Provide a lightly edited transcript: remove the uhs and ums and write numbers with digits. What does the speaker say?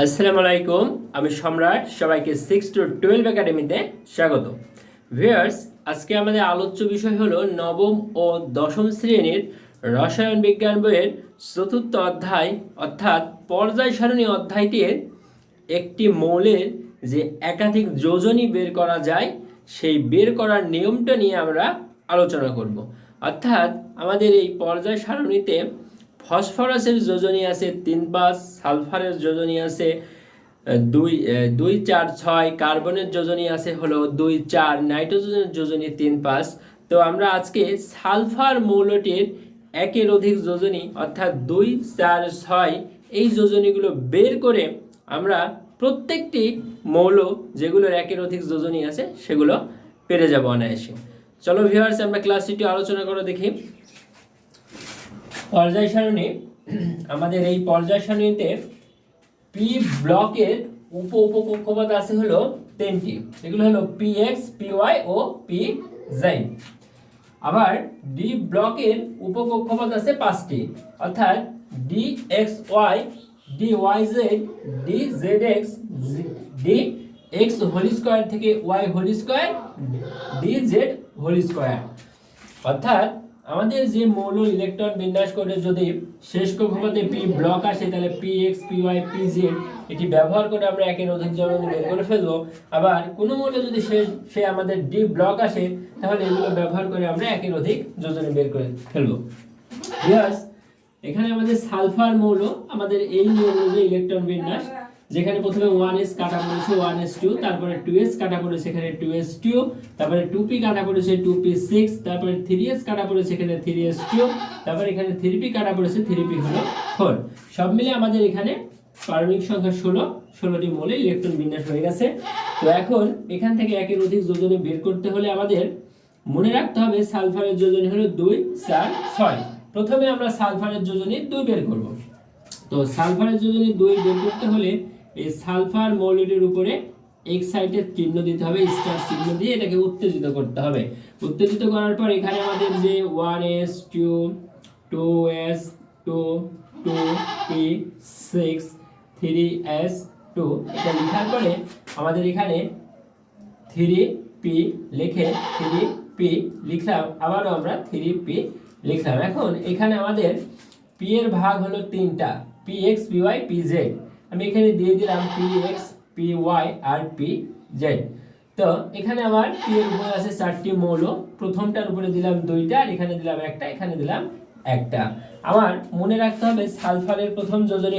আসসালামু আলাইকুম, আমি সম্রাট। সবাইকে 6 to 12 একাডেমিতে স্বাগত। ভিউয়ার্স, আজকে আমাদের আলোচ্য বিষয় হলো নবম ও দশম শ্রেণীর রসায়ন বিজ্ঞান বইয়ের চতুর্থ অধ্যায় অর্থাৎ পর্যায় সারণী অধ্যায়টির একটি মৌলের যে একাধিক যোজনী বের করা যায় সেই বের করার নিয়মটা নিয়ে আমরা আলোচনা করব। অর্থাৎ আমাদের এই পর্যায় সারণীতে ফসফরাসের যোজনী আছে 3-5, সালফারের যোজনী আছে 2-4-6, কার্বনের যোজনী আছে হলো 2-4, নাইট্রোজেনের যোজনী 3-5। তো আমরা আজকে সালফার মৌলটির একের অধিক যোজনী অর্থাৎ 2-4-6 এই যোজনীগুলো বের করে আমরা প্রত্যেকটি মৌল যেগুলোর একের অধিক যোজনী আছে সেগুলো পেরে যাব অনায়াসে। চলো ভিউয়ার্স, আমরা ক্লাসটি আলোচনা করে দেখি। পর্যায় সারণী, আমাদের এই পর্যায় সারণীতে পি ব্লকের উপকক্ষপথ আছে হলো 3টি। এগুলো হলো পিএক্স, পিওয়াই ও পিজেড। আবার ডি ব্লকের উপকক্ষপথ আছে 5টি, অর্থাৎ d x y, d y z, d z x, d x whole square থেকে y whole square, d z whole square. অর্থাৎ আমাদের যে মৌল ইলেকট্রন বিন্যাস করে যদি শেষ কক্ষপথে পি ব্লক আসে তাহলে p x, p y, p z এটি ব্যবহার করে আমরা একের অধিক যোজনী বের করে ফেলবো। আবার কোনো মৌল যদি সে আমাদের ডি ব্লক আসে তাহলে এগুলো ব্যবহার করে আমরা একের অধিক যোজনী বের করে ফেলবো। ইয়াস, এখানে আমাদের সালফার মৌল, আমাদের এই মৌল যে ইলেকট্রন বিন্যাস, যেখানে প্রথমে 1s কাটা পড়েছে 1s2, তারপরে 2s কাটা পড়েছে এখানে 2s2, তারপরে 2p কাটা পড়েছে 2p6, তারপরে 3s কাটা পড়েছে এখানে 3s2, তারপরে এখানে 3p কাটা পড়েছে 3p হলো 4। সব মিলে আমাদের এখানে পারমাণবিক সংখ্যা 16টি মৌলে ইলেকট্রন বিন্যাস হয়ে গেছে। তো এখন এখান থেকে একের অধিক যোজনী বের করতে হলে আমাদের মনে রাখতে হবে সালফারের যোজনী হলো 2, 4, 6। প্রথমে আমরা সালফারের যোজনী 2 বের করব। তো সালফারের যোজনী 2 বের করতে হলে এই সালফার মৌলটির উপরে এক সাইডে চিহ্ন দিতে হবে, স্টার চিহ্ন দিয়ে এটাকে উত্তেজিত করতে হবে। উত্তেজিত করার পর এখানে আমাদের যে 1s2, 2s2, 2p6, 3s2 এটা লেখার পরে আমাদের এখানে 3p লিখে 3p লিখলাম, আবারও আমরা 3p লিখলাম। এখন এখানে আমাদের p এর ভাগ হলো 3টা, px, py, pz। আমি এখানে দিয়ে দিলাম px, py আর pz। তো এখানে আমার p এর উপরে আছে 4টি মৌল, প্রথমটার উপরে দিলাম 2টা, আর এখানে দিলাম একটা, এখানে দিলাম একটা। আমার মনে রাখতে হবে সালফারের প্রথম যোজনী